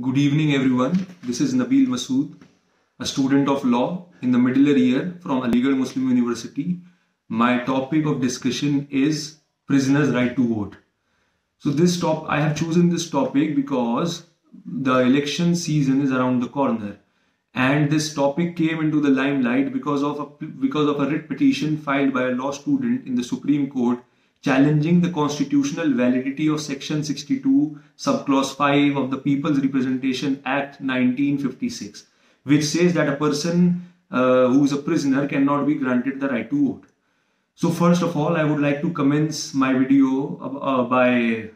Good evening, everyone. This is Nabeel Masood, a student of law in the middle year from Aligarh Muslim University. My topic of discussion is prisoners' right to vote. So I have chosen this topic because the election season is around the corner, and this topic came into the limelight because of a writ petition filed by a law student in the Supreme Court challenging the constitutional validity of Section 62, Subclause 5 of the People's Representation Act 1956, which says that a person who is a prisoner cannot be granted the right to vote. So first of all, I would like to commence my video by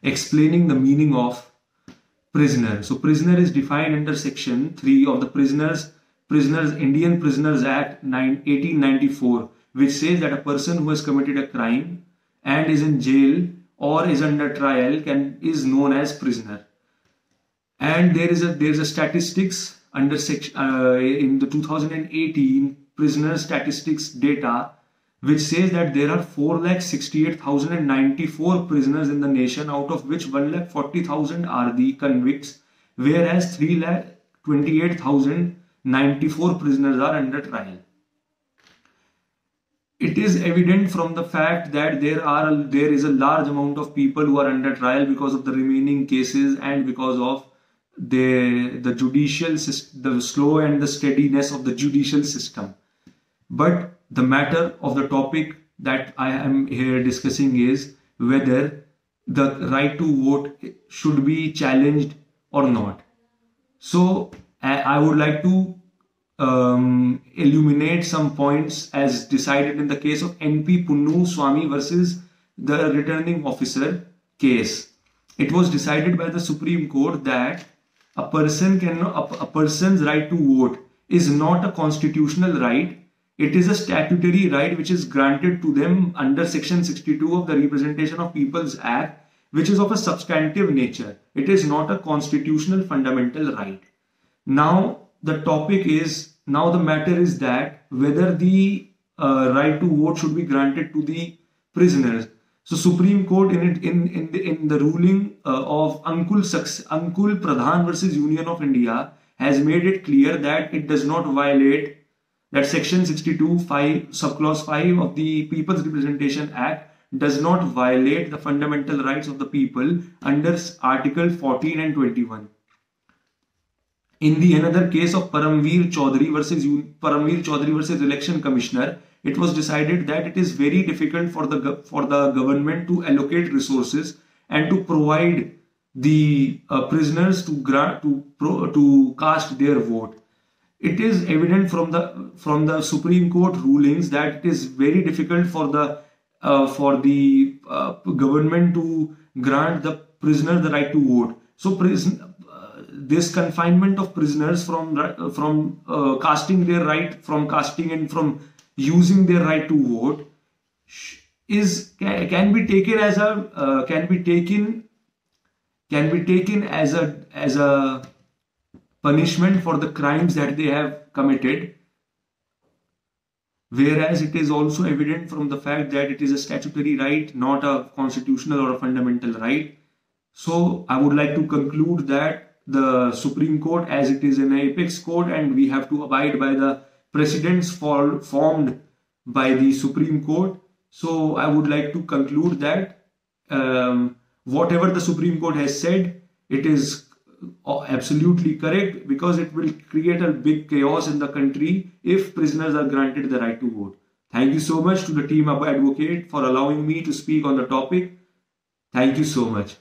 explaining the meaning of prisoner. So prisoner is defined under Section 3 of the Indian Prisoners Act 1894, which says that a person who has committed a crime and is in jail or is under trial is known as prisoner. And there is a statistics under in the 2018 prisoner statistics data, which says that there are 4,68,094 prisoners in the nation, out of which 1,40,000 are the convicts, whereas 3,28,094 prisoners are under trial. It is evident from the fact that there is a large amount of people who are under trial because of the remaining cases and because of the slow and the steadiness of the judicial system. But the matter of the topic that I am here discussing is whether the right to vote should be challenged or not. So I would like to illuminate some points as decided in the case of NP PUNNUSWAMI versus the returning officer case. It was decided by the Supreme Court that a person's right to vote is not a constitutional right. It is a statutory right which is granted to them under Section 62 of the Representation of People's Act, which is of a substantive nature. It is not a constitutional fundamental right. Now the matter is that whether the right to vote should be granted to the prisoners. So Supreme Court in the ruling of ANKUL PRADHAN versus Union of India has made it clear that it does not violate that Section 62 subclause 5 of the People's Representation Act does not violate the fundamental rights of the people under Article 14 and 21. In the another case of PARAMVIR versus Election Commissioner, it was decided that it is very difficult for the government to allocate resources and to provide the prisoners to cast their vote. It is evident from the Supreme Court rulings that it is very difficult for the government to grant the prisoner the right to vote. So this confinement of prisoners from casting and from using their right to vote can be taken as a punishment for the crimes that they have committed, whereas it is also evident from the fact that it is a statutory right, not a constitutional or a fundamental right. So I would like to conclude that the Supreme Court, as it is an apex court, and we have to abide by the precedents formed by the Supreme Court. So I would like to conclude that whatever the Supreme Court has said, it is absolutely correct, because it will create a big chaos in the country if prisoners are granted the right to vote. Thank you so much to the team ubAdvocate for allowing me to speak on the topic. Thank you so much.